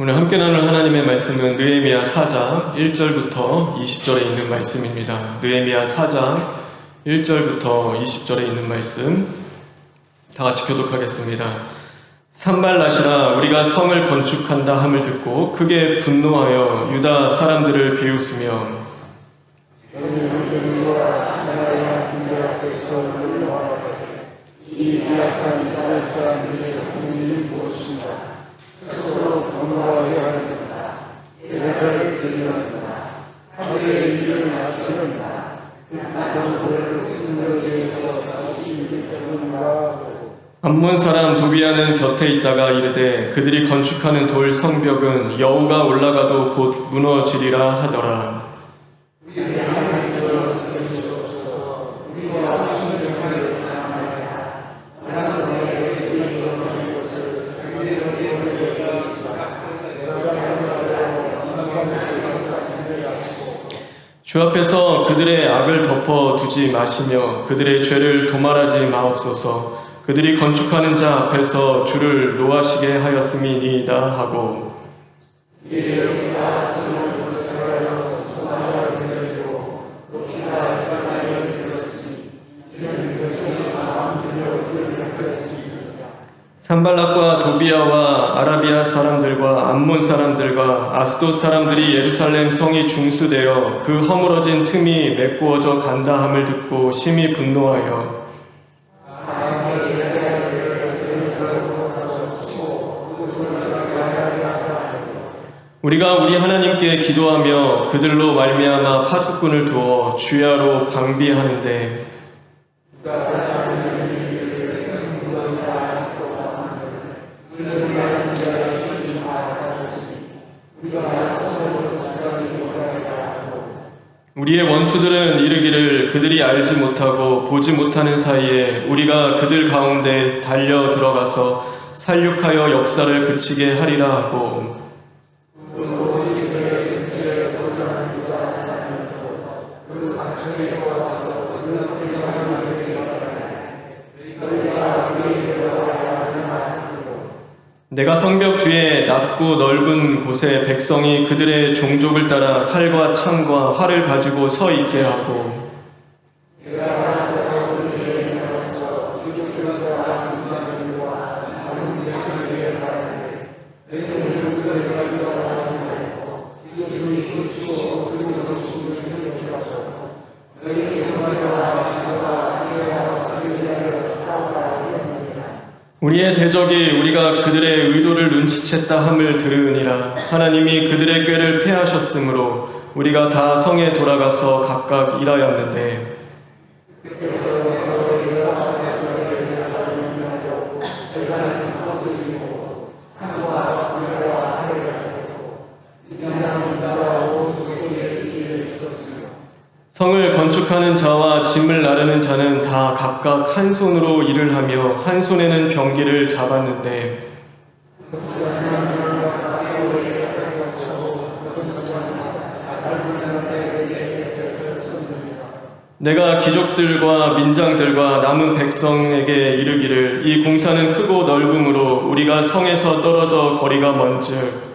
오늘 함께 나눌 하나님의 말씀은 느헤미야 4장 1절부터 20절에 있는 말씀입니다. 느헤미야 4장 1절부터 20절에 있는 말씀 다 같이 교독하겠습니다. 산발랏이라 우리가 성을 건축한다 함을 듣고 크게 분노하여 유다 사람들을 비웃으며 이 약한 이스라엘 사람들의 국민이 무엇인가? 스스로 건너와야 하는구나. 제사를 드리는구나. 하루의 일을 마치는구나. 극한 고를 인도에서 다시 일으키는가. 암몬 사람 도비아는 곁에 있다가 이르되 그들이 건축하는 돌 성벽은 여우가 올라가도 곧 무너지리라 하더라. 주 앞에서 그들의 악을 덮어두지 마시며 그들의 죄를 도말하지 마옵소서. 그들이 건축하는 자 앞에서 주를 노하시게 하였음이니이다 하고 산발랏과 도비아와 아라비아 사람들과 암몬 사람들과 아스돗 사람들이 예루살렘 성이 중수되어 그 허물어진 틈이 메꾸어져 간다 함을 듣고 심히 분노하여 우리가 우리 하나님께 기도하며 그들로 말미암아 파수꾼을 두어 주야로 방비하는데 우리의 원수들은 이르기를 그들이 알지 못하고 보지 못하는 사이에 우리가 그들 가운데 달려 들어가서 살육하여 역사를 그치게 하리라 하고 내가 성벽 뒤에 낮고 넓은 곳에 백성이 그들의 종족을 따라 칼과 창과 활을 가지고 서 있게 하고 우리의 대적이 우리가 그들의 의도를 눈치챘다 함을 들으니라. 하나님이 그들의 꾀를 패하셨으므로 우리가 다 성에 돌아가서 각각 일하였는데 성을 건축하는 자와 짐을 나르는 자는 다 각각 한 손으로 일을 하며 한 손에는 병기를 잡았는데 내가 귀족들과 민장들과 남은 백성에게 이르기를 이 공사는 크고 넓음으로 우리가 성에서 떨어져 거리가 먼즉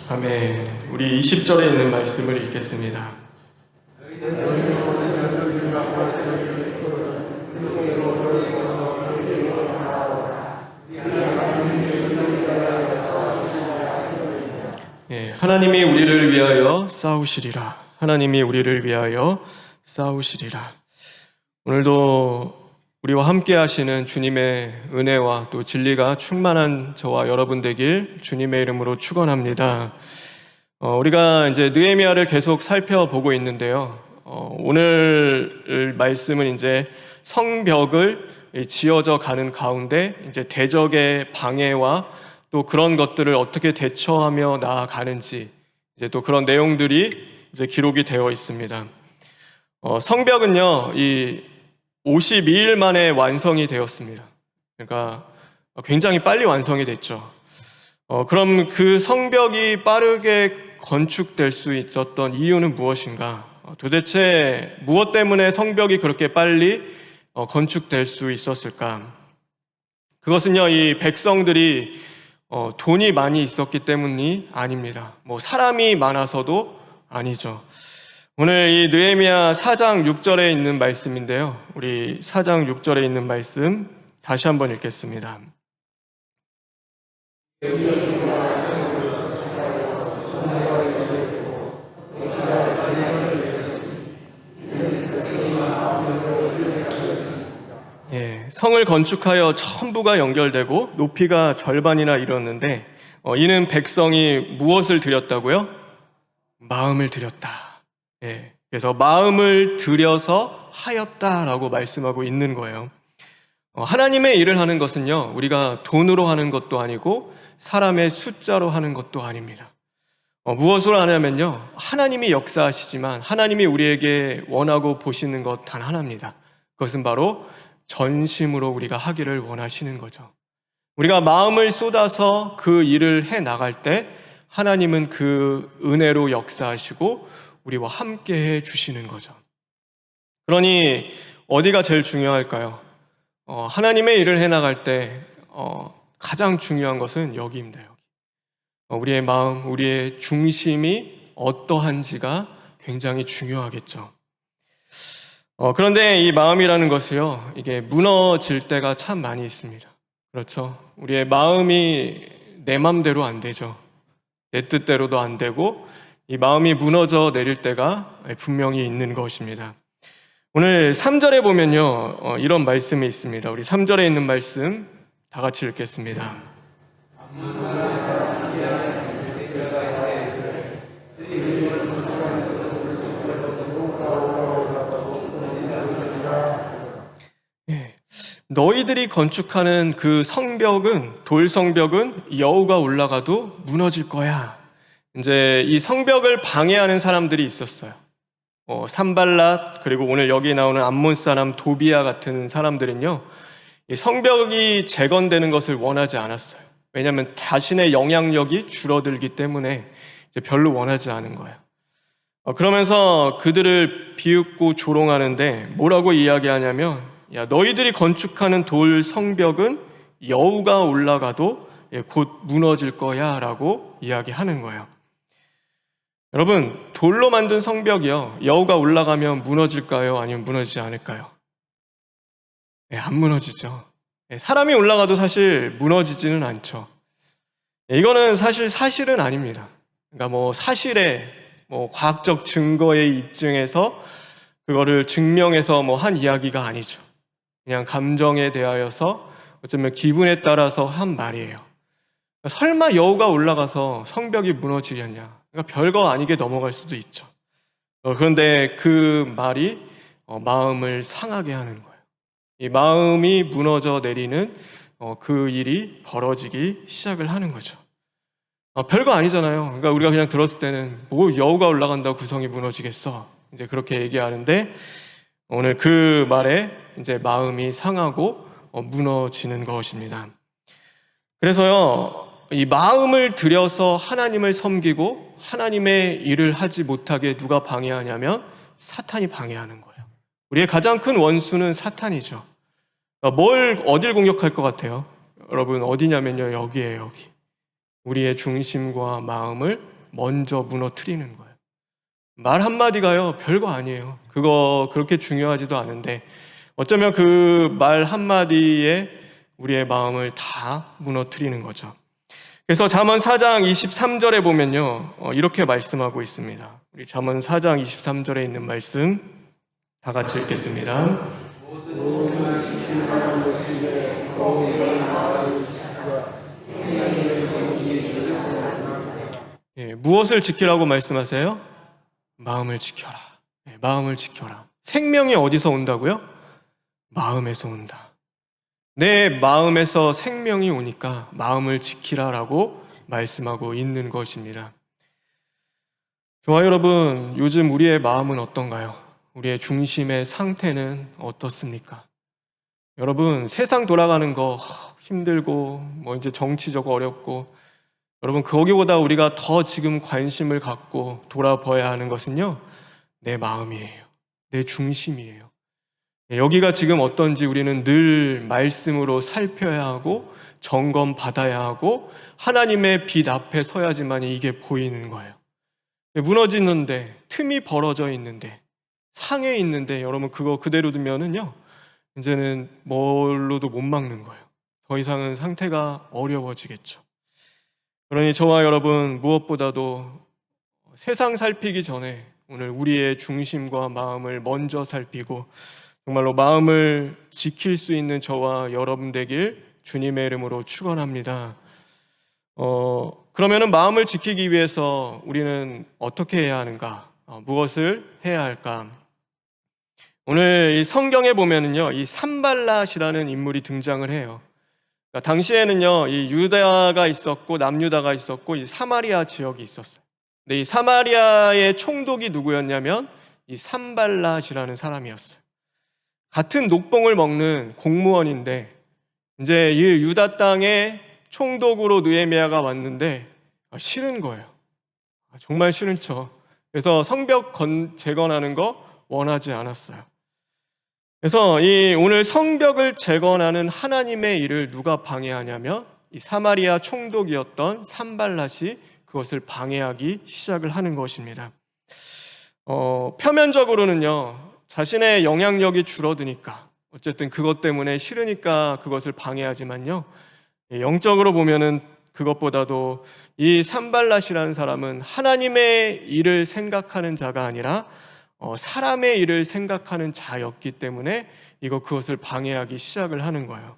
아멘. 우리 20절에 있는 말씀을 읽겠습니다. 하나님이 우리를 위하여 싸우시리라. 하나님이 우리를 위하여 싸우시리라. 오늘도 우리와 함께 하시는 주님의 은혜와 또 진리가 충만한 저와 여러분 되길 주님의 이름으로 축원합니다. 우리가 이제 느헤미야를 계속 살펴보고 있는데요. 오늘 말씀은 이제 성벽을 지어져 가는 가운데 이제 대적의 방해와 또 그런 것들을 어떻게 대처하며 나아가는지 이제 또 그런 내용들이 이제 기록이 되어 있습니다. 성벽은요, 이 52일 만에 완성이 되었습니다. 그러니까 굉장히 빨리 완성이 됐죠. 그럼 그 성벽이 빠르게 건축될 수 있었던 이유는 무엇인가? 도대체 무엇 때문에 성벽이 그렇게 빨리 건축될 수 있었을까? 그것은요, 이 백성들이 돈이 많이 있었기 때문이 아닙니다. 사람이 많아서도 아니죠. 오늘 이 느헤미야 4장 6절에 있는 말씀인데요. 우리 4장 6절에 있는 말씀 다시 한번 읽겠습니다. 성을 건축하여 전부가 연결되고 높이가 절반이나 이뤘는데 이는 백성이 무엇을 드렸다고요? 마음을 드렸다. 그래서 마음을 들여서 하였다라고 말씀하고 있는 거예요. 하나님의 일을 하는 것은요, 우리가 돈으로 하는 것도 아니고 사람의 숫자로 하는 것도 아닙니다. 무엇으로 하냐면요, 하나님이 역사하시지만 하나님이 우리에게 원하고 보시는 것 단 하나입니다. 그것은 바로 전심으로 우리가 하기를 원하시는 거죠. 우리가 마음을 쏟아서 그 일을 해 나갈 때 하나님은 그 은혜로 역사하시고 우리와 함께 해 주시는 거죠. 그러니 어디가 제일 중요할까요? 하나님의 일을 해 나갈 때 가장 중요한 것은 여기입니다. 여기. 우리의 마음, 우리의 중심이 어떠한지가 굉장히 중요하겠죠. 그런데 이 마음이라는 것이요, 이게 무너질 때가 참 많이 있습니다. 그렇죠? 우리의 마음이 내 맘대로 안 되죠. 내 뜻대로도 안 되고 이 마음이 무너져 내릴 때가 분명히 있는 것입니다. 오늘 3절에 보면요, 이런 말씀이 있습니다. 우리 3절에 있는 말씀 다 같이 읽겠습니다. 너희들이 건축하는 그 성벽은, 돌 성벽은 여우가 올라가도 무너질 거야. 이제 이 성벽을 방해하는 사람들이 있었어요. 산발랏, 그리고 오늘 여기 나오는 암몬 사람 도비아 같은 사람들은요, 이 성벽이 재건되는 것을 원하지 않았어요. 왜냐하면 자신의 영향력이 줄어들기 때문에 별로 원하지 않은 거예요. 그러면서 그들을 비웃고 조롱하는데 뭐라고 이야기하냐면, 야, 너희들이 건축하는 돌 성벽은 여우가 올라가도 곧 무너질 거야 라고 이야기하는 거예요. 여러분, 돌로 만든 성벽이요, 여우가 올라가면 무너질까요? 아니면 무너지지 않을까요? 안 무너지죠. 사람이 올라가도 사실 무너지지는 않죠. 이거는 사실은 아닙니다. 그러니까 사실에 과학적 증거에 입증해서 그거를 증명해서 한 이야기가 아니죠. 그냥 감정에 대하여서 어쩌면 기분에 따라서 한 말이에요. 설마 여우가 올라가서 성벽이 무너지겠냐? 그러니까 별거 아니게 넘어갈 수도 있죠. 그런데 그 말이 마음을 상하게 하는 거예요. 이 마음이 무너져 내리는 그 일이 벌어지기 시작을 하는 거죠. 별거 아니잖아요. 그러니까 우리가 그냥 들었을 때는 여우가 올라간다고 그 성이 무너지겠어, 이제 그렇게 얘기하는데, 오늘 그 말에 이제 마음이 상하고 무너지는 것입니다. 그래서요, 이 마음을 들여서 하나님을 섬기고 하나님의 일을 하지 못하게 누가 방해하냐면 사탄이 방해하는 거예요. 우리의 가장 큰 원수는 사탄이죠. 어딜 공격할 것 같아요? 여러분, 어디냐면요, 여기에요, 여기. 우리의 중심과 마음을 먼저 무너뜨리는 거예요. 말 한마디가요, 별거 아니에요. 그거 그렇게 중요하지도 않은데 어쩌면 그 말 한마디에 우리의 마음을 다 무너뜨리는 거죠. 그래서 잠언 4장 23절에 보면요, 이렇게 말씀하고 있습니다. 우리 잠언 4장 23절에 있는 말씀 다 같이 읽겠습니다. 무엇을 지키라고 말씀하세요? 마음을 지켜라. 마음을 지켜라. 생명이 어디서 온다고요? 마음에서 온다. 내 마음에서 생명이 오니까 마음을 지키라라고 말씀하고 있는 것입니다. 좋아요, 여러분. 요즘 우리의 마음은 어떤가요? 우리의 중심의 상태는 어떻습니까? 여러분, 세상 돌아가는 거 힘들고 이제 정치적 어렵고, 여러분, 거기보다 우리가 더 지금 관심을 갖고 돌아봐야 하는 것은요, 내 마음이에요. 내 중심이에요. 여기가 지금 어떤지 우리는 늘 말씀으로 살펴야 하고 점검 받아야 하고 하나님의 빛 앞에 서야지만 이게 보이는 거예요. 무너지는데, 틈이 벌어져 있는데, 상해 있는데 여러분 그거 그대로 두면은요, 이제는 뭘로도 못 막는 거예요. 더 이상은 상태가 어려워지겠죠. 그러니 저와 여러분 무엇보다도 세상 살피기 전에 오늘 우리의 중심과 마음을 먼저 살피고 정말로 마음을 지킬 수 있는 저와 여러분 되길 주님의 이름으로 축원합니다. 그러면은 마음을 지키기 위해서 우리는 어떻게 해야 하는가? 무엇을 해야 할까? 오늘 이 성경에 보면은요, 이 산발랏이라는 인물이 등장을 해요. 그러니까 당시에는요, 이 유다가 있었고 남유다가 있었고 이 사마리아 지역이 있었어요. 근데 이 사마리아의 총독이 누구였냐면 이 산발랏이라는 사람이었어요. 같은 녹봉을 먹는 공무원인데 이제 이 유다 땅에 총독으로 느헤미야가 왔는데 싫은 거예요. 정말 싫은 척. 그래서 성벽 재건하는 거 원하지 않았어요. 그래서 이 오늘 성벽을 재건하는 하나님의 일을 누가 방해하냐면 이 사마리아 총독이었던 산발랏이 그것을 방해하기 시작을 하는 것입니다. 표면적으로는요, 자신의 영향력이 줄어드니까 어쨌든 그것 때문에 싫으니까 그것을 방해하지만요, 영적으로 보면은 그것보다도 이 산발랏이라는 사람은 하나님의 일을 생각하는 자가 아니라 사람의 일을 생각하는 자였기 때문에 그것을 방해하기 시작을 하는 거예요.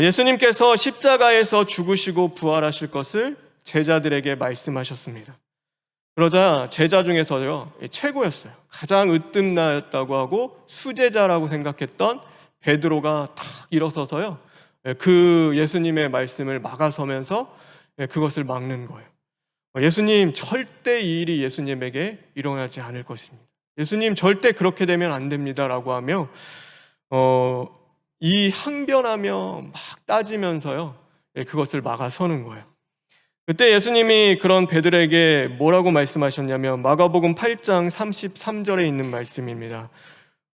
예수님께서 십자가에서 죽으시고 부활하실 것을 제자들에게 말씀하셨습니다. 그러자 제자 중에서요, 최고였어요. 가장 으뜸나였다고 하고 수제자라고 생각했던 베드로가 탁 일어서서요, 그 예수님의 말씀을 막아서면서 그것을 막는 거예요. 예수님, 절대 이 일이 예수님에게 일어나지 않을 것입니다. 예수님, 절대 그렇게 되면 안 됩니다라고 하며 이 항변하며 막 따지면서요, 그것을 막아서는 거예요. 그때 예수님이 그런 베드로에게 뭐라고 말씀하셨냐면 마가복음 8장 33절에 있는 말씀입니다.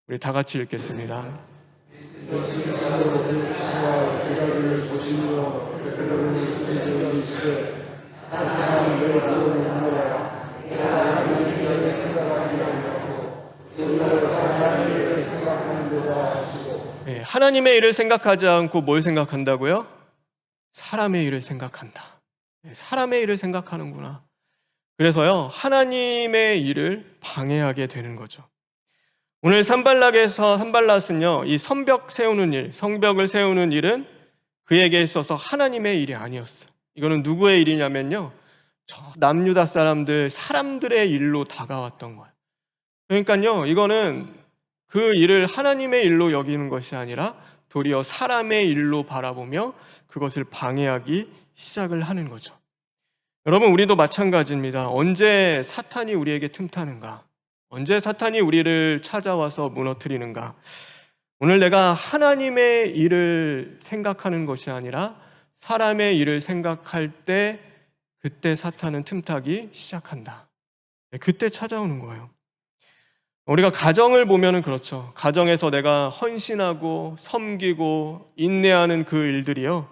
우리 다 같이 읽겠습니다. 하나님의 일을 생각하지 않고 뭘 생각한다고요? 사람의 일을 생각한다. 사람의 일을 생각하는구나. 그래서요, 하나님의 일을 방해하게 되는 거죠. 오늘 산발랏은요, 이 성벽을 세우는 일은 그에게 있어서 하나님의 일이 아니었어요. 이거는 누구의 일이냐면요, 저 남유다 사람들의 일로 다가왔던 거예요. 그러니까요, 이거는 그 일을 하나님의 일로 여기는 것이 아니라 도리어 사람의 일로 바라보며 그것을 방해하기 시작을 하는 거죠. 여러분, 우리도 마찬가지입니다. 언제 사탄이 우리에게 틈타는가? 언제 사탄이 우리를 찾아와서 무너뜨리는가? 오늘 내가 하나님의 일을 생각하는 것이 아니라 사람의 일을 생각할 때 그때 사탄은 틈타기 시작한다. 그때 찾아오는 거예요. 우리가 가정을 보면은 그렇죠. 가정에서 내가 헌신하고 섬기고 인내하는 그 일들이요,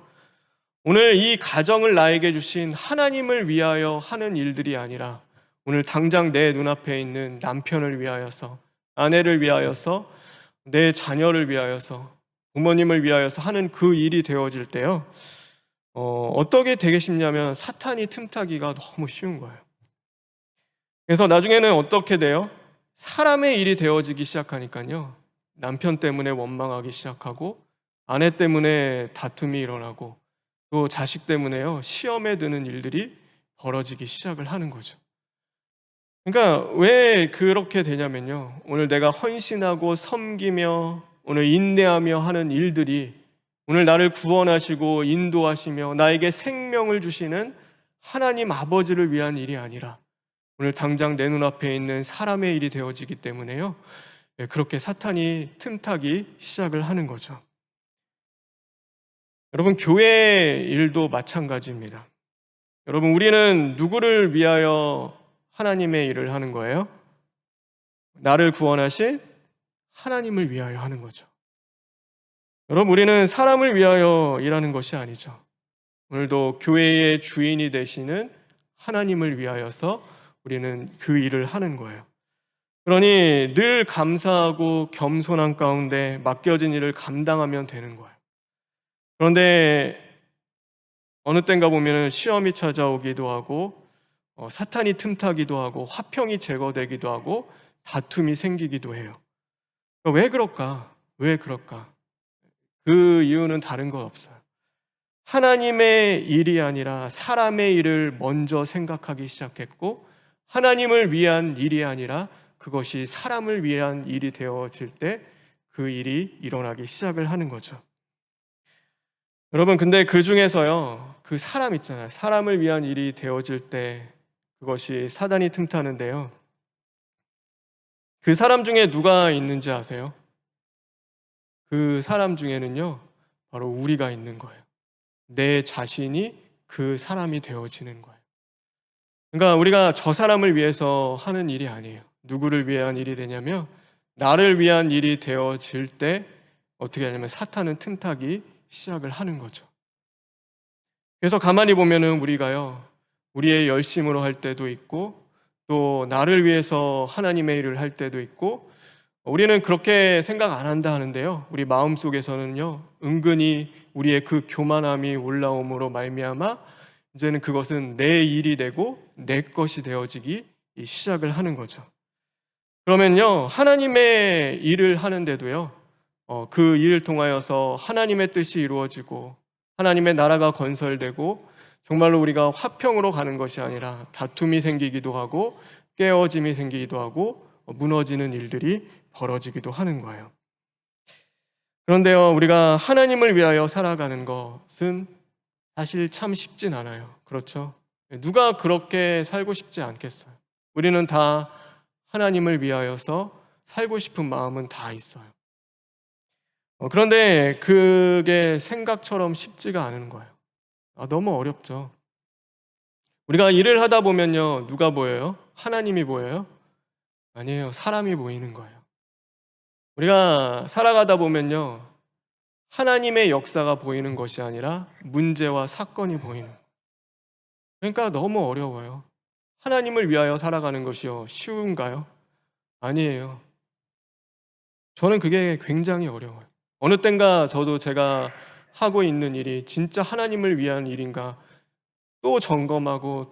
오늘 이 가정을 나에게 주신 하나님을 위하여 하는 일들이 아니라 오늘 당장 내 눈앞에 있는 남편을 위하여서, 아내를 위하여서, 내 자녀를 위하여서, 부모님을 위하여서 하는 그 일이 되어질 때요, 어떻게 되게 싶냐면 사탄이 틈타기가 너무 쉬운 거예요. 그래서 나중에는 어떻게 돼요? 사람의 일이 되어지기 시작하니까요, 남편 때문에 원망하기 시작하고 아내 때문에 다툼이 일어나고 또 자식 때문에요, 시험에 드는 일들이 벌어지기 시작을 하는 거죠. 그러니까 왜 그렇게 되냐면요, 오늘 내가 헌신하고 섬기며 오늘 인내하며 하는 일들이 오늘 나를 구원하시고 인도하시며 나에게 생명을 주시는 하나님 아버지를 위한 일이 아니라 오늘 당장 내 눈앞에 있는 사람의 일이 되어지기 때문에요, 그렇게 사탄이 틈타기 시작을 하는 거죠. 여러분, 교회 일도 마찬가지입니다. 여러분, 우리는 누구를 위하여 하나님의 일을 하는 거예요? 나를 구원하신 하나님을 위하여 하는 거죠. 여러분, 우리는 사람을 위하여 일하는 것이 아니죠. 오늘도 교회의 주인이 되시는 하나님을 위하여서 우리는 그 일을 하는 거예요. 그러니 늘 감사하고 겸손한 가운데 맡겨진 일을 감당하면 되는 거예요. 그런데 어느 때인가 보면 시험이 찾아오기도 하고 사탄이 틈타기도 하고 화평이 제거되기도 하고 다툼이 생기기도 해요. 왜 그럴까? 왜 그럴까? 그 이유는 다른 거 없어요. 하나님의 일이 아니라 사람의 일을 먼저 생각하기 시작했고, 하나님을 위한 일이 아니라 그것이 사람을 위한 일이 되어질 때 그 일이 일어나기 시작을 하는 거죠. 여러분, 근데 그 중에서요, 그 사람 있잖아요. 사람을 위한 일이 되어질 때 그것이 사단이 틈타는데요. 그 사람 중에 누가 있는지 아세요? 그 사람 중에는요, 바로 우리가 있는 거예요. 내 자신이 그 사람이 되어지는 거예요. 그러니까 우리가 저 사람을 위해서 하는 일이 아니에요. 누구를 위한 일이 되냐면, 나를 위한 일이 되어질 때 어떻게 하냐면 사탄은 틈타기 시작을 하는 거죠. 그래서 가만히 보면은 우리가요, 우리의 열심으로 할 때도 있고, 또 나를 위해서 하나님의 일을 할 때도 있고, 우리는 그렇게 생각 안 한다 하는데요, 우리 마음속에서는요, 은근히 우리의 그 교만함이 올라옴으로 말미암아 이제는 그것은 내 일이 되고 내 것이 되어지기 시작을 하는 거죠. 그러면요, 하나님의 일을 하는데도요, 그 일을 통하여서 하나님의 뜻이 이루어지고 하나님의 나라가 건설되고 정말로 우리가 화평으로 가는 것이 아니라 다툼이 생기기도 하고 깨어짐이 생기기도 하고 무너지는 일들이 벌어지기도 하는 거예요. 그런데요, 우리가 하나님을 위하여 살아가는 것은 사실 참 쉽진 않아요. 그렇죠? 누가 그렇게 살고 싶지 않겠어요? 우리는 다 하나님을 위하여서 살고 싶은 마음은 다 있어요. 그런데 그게 생각처럼 쉽지가 않은 거예요. 너무 어렵죠. 우리가 일을 하다 보면요, 누가 보여요? 하나님이 보여요? 아니에요. 사람이 보이는 거예요. 우리가 살아가다 보면요, 하나님의 역사가 보이는 것이 아니라 문제와 사건이 보이는 거예요. 그러니까 너무 어려워요. 하나님을 위하여 살아가는 것이요, 쉬운가요? 아니에요. 저는 그게 굉장히 어려워요. 어느 땐가 저도 제가 하고 있는 일이 진짜 하나님을 위한 일인가 또 점검하고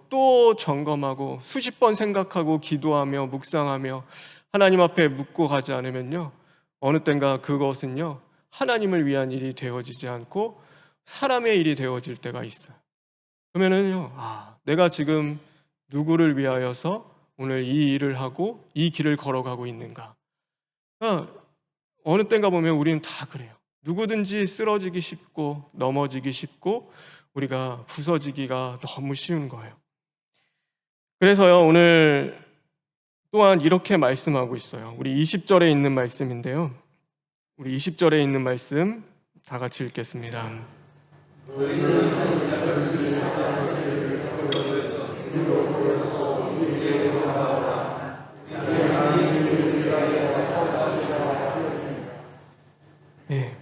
수십 번 생각하고 기도하며 묵상하며 하나님 앞에 묻고 가지 않으면요, 어느 땐가 그것은요, 하나님을 위한 일이 되어지지 않고 사람의 일이 되어질 때가 있어요. 그러면은요, 내가 지금 누구를 위하여서 오늘 이 일을 하고 이 길을 걸어가고 있는가. 어느 땐가 보면 우리는 다 그래요. 누구든지 쓰러지기 쉽고 넘어지기 쉽고 우리가 부서지기가 너무 쉬운 거예요. 그래서요, 오늘 또한 이렇게 말씀하고 있어요. 우리 20절에 있는 말씀인데요, 우리 20절에 있는 말씀 다 같이 읽겠습니다. 네.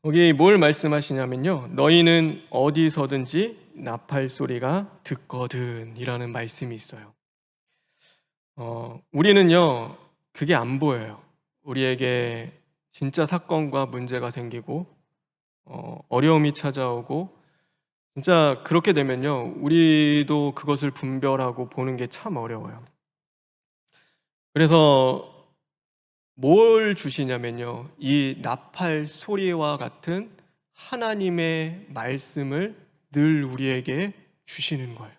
여기 뭘 말씀하시냐면요, 너희는 어디서든지 나팔 소리가 듣거든 이라는 말씀이 있어요. 우리는요, 그게 안 보여요. 우리에게 진짜 사건과 문제가 생기고 어려움이 찾아오고 진짜 그렇게 되면요, 우리도 그것을 분별하고 보는 게 참 어려워요. 그래서 뭘 주시냐면요, 이 나팔 소리와 같은 하나님의 말씀을 늘 우리에게 주시는 거예요.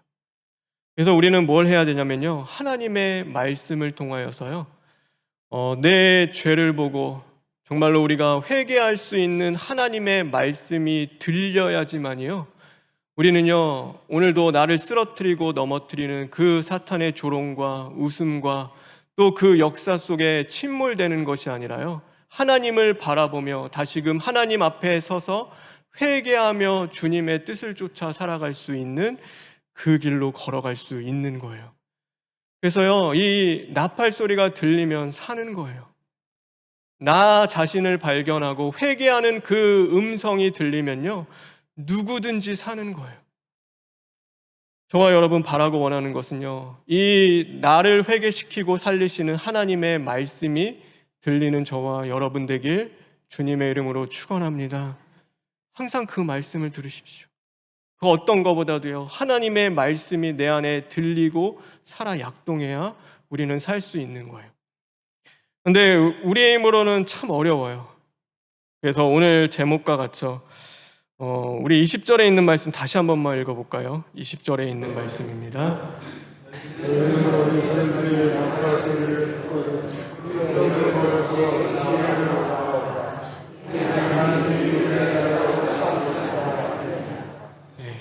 그래서 우리는 뭘 해야 되냐면요, 하나님의 말씀을 통하여서요, 내 죄를 보고 정말로 우리가 회개할 수 있는 하나님의 말씀이 들려야지만이요, 우리는요, 오늘도 나를 쓰러뜨리고 넘어뜨리는 그 사탄의 조롱과 웃음과 또 그 역사 속에 침몰되는 것이 아니라요, 하나님을 바라보며 다시금 하나님 앞에 서서 회개하며 주님의 뜻을 쫓아 살아갈 수 있는 그 길로 걸어갈 수 있는 거예요. 그래서요, 이 나팔 소리가 들리면 사는 거예요. 나 자신을 발견하고 회개하는 그 음성이 들리면요, 누구든지 사는 거예요. 저와 여러분 바라고 원하는 것은요, 이 나를 회개시키고 살리시는 하나님의 말씀이 들리는 저와 여러분 되길 주님의 이름으로 축원합니다. 항상 그 말씀을 들으십시오. 그 어떤 것보다도요, 하나님의 말씀이 내 안에 들리고 살아 약동해야 우리는 살 수 있는 거예요. 근데 우리의 힘으로는 참 어려워요. 그래서 오늘 제목과 같죠. 우리 20절에 있는 말씀 다시 한 번만 읽어볼까요? 20절에 있는 말씀입니다. 네.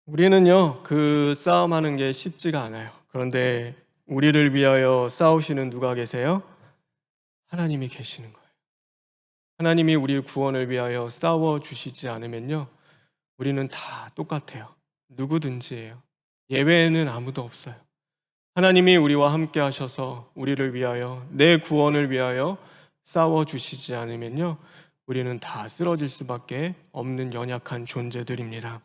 우리는요, 그 싸움하는 게 쉽지가 않아요. 그런데 우리를 위하여 싸우시는 누가 계세요? 하나님이 계시는 거예요. 하나님이 우리 구원을 위하여 싸워주시지 않으면요, 우리는 다 똑같아요. 누구든지예요. 예외는 아무도 없어요. 하나님이 우리와 함께 하셔서 우리를 위하여, 내 구원을 위하여 싸워주시지 않으면요, 우리는 다 쓰러질 수밖에 없는 연약한 존재들입니다.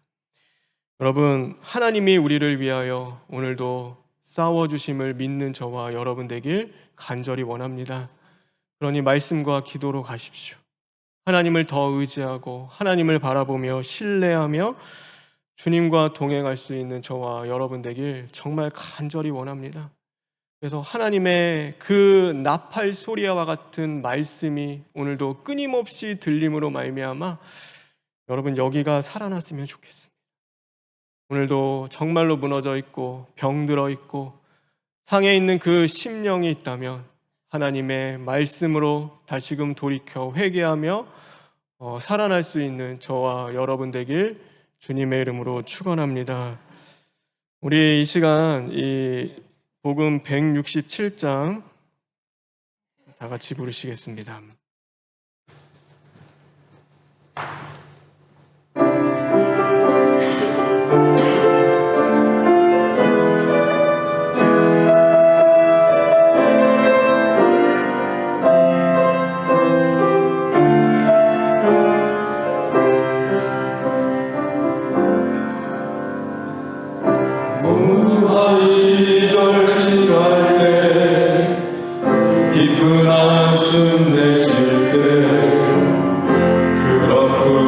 여러분, 하나님이 우리를 위하여 오늘도 싸워주심을 믿는 저와 여러분 되길 간절히 원합니다. 그러니 말씀과 기도로 가십시오. 하나님을 더 의지하고 하나님을 바라보며 신뢰하며 주님과 동행할 수 있는 저와 여러분 되길 정말 간절히 원합니다. 그래서 하나님의 그 나팔 소리와 같은 말씀이 오늘도 끊임없이 들림으로 말미암아 여러분 여기가 살아났으면 좋겠습니다. 오늘도 정말로 무너져 있고 병들어 있고 상해 있는 그 심령이 있다면 하나님의 말씀으로 다시금 돌이켜 회개하며 살아날 수 있는 저와 여러분 되길 주님의 이름으로 축원합니다. 우리 이 시간 이 복음 167장 다 같이 부르시겠습니다. 깊은 한숨 내쉴 때 그렇고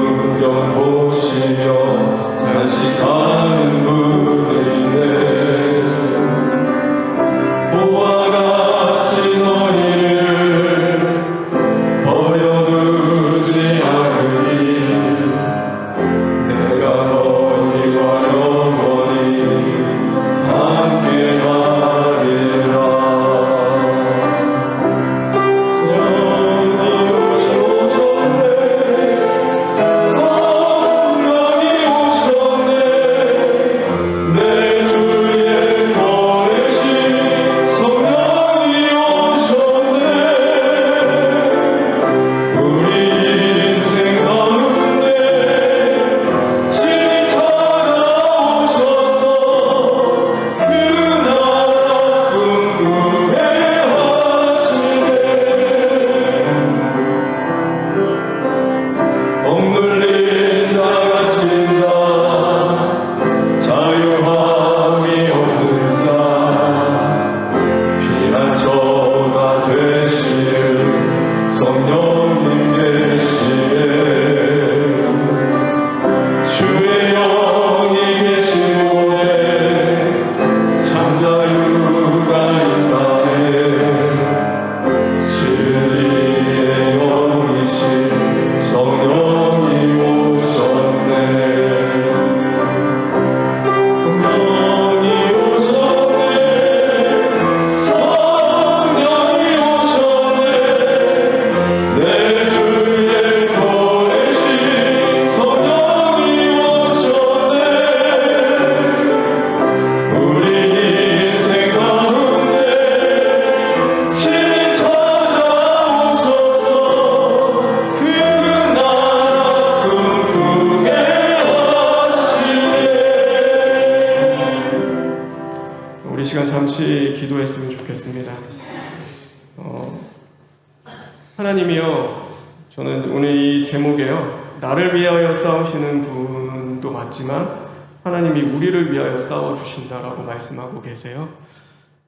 하나님이요, 저는 오늘 이 제목에요, 나를 위하여 싸우시는 분도 맞지만 하나님이 우리를 위하여 싸워주신다라고 말씀하고 계세요.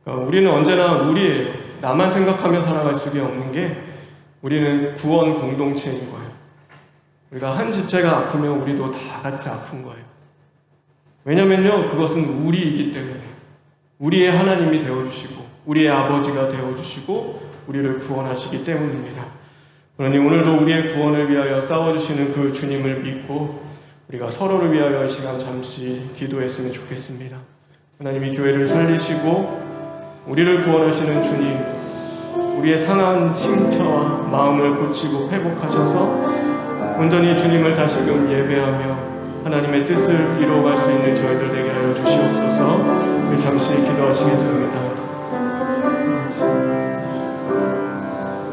그러니까 우리는 언제나 우리예요. 나만 생각하며 살아갈 수가 없는 게, 우리는 구원 공동체인 거예요. 우리가 한 지체가 아프면 우리도 다 같이 아픈 거예요. 왜냐면요, 그것은 우리이기 때문에. 우리의 하나님이 되어주시고 우리의 아버지가 되어주시고 우리를 구원하시기 때문입니다. 그러니 오늘도 우리의 구원을 위하여 싸워주시는 그 주님을 믿고 우리가 서로를 위하여 이 시간 잠시 기도했으면 좋겠습니다. 하나님이 교회를 살리시고 우리를 구원하시는 주님, 우리의 상한 심처와 마음을 고치고 회복하셔서 온전히 주님을 다시금 예배하며 하나님의 뜻을 이루어갈 수 있는 저희들 되게 하여 주시옵소서. 우리 잠시 기도하시겠습니다.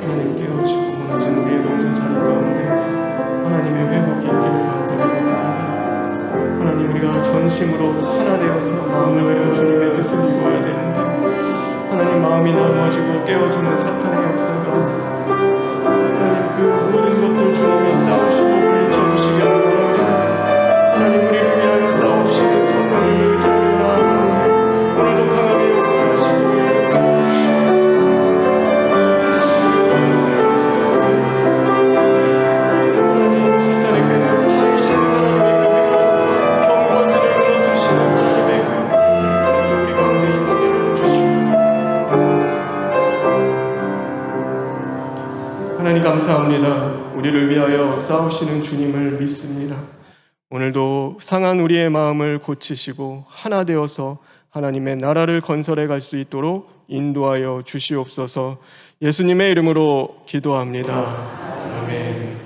하나님 깨우치고 무너진 우리의 모든 자리 가운데 하나님의 회복이 있기를 간절히 바랍니다. 하나님, 우리가 전심으로 하나 되어서 마음을 들여 주님의 뜻을 이루어야 되는데, 하나님 마음이 나누어지고 깨어지는 사탄의 역사가, 하나님 그 모든 것들 주님이 싸우시고 물리쳐주시기 원합니다. 하나님, 우리를 위하여 싸우시는 성령을 의지하며 나아가오니 오늘도 강하게 역사하시고 우리를 도와주시옵소서. 하나님, 사탄의 꾀를 파이시는 하나님의 그 경관전을 무너뜨리시는 하나님의 그 우리 가운데 임하게 주시옵소서. 하나님 감사합니다. 우리를 위하여 싸우시는 주님을 믿습니다. 오늘도 상한 우리의 마음을 고치시고 하나 되어서 하나님의 나라를 건설해 갈 수 있도록 인도하여 주시옵소서. 예수님의 이름으로 기도합니다. 아멘.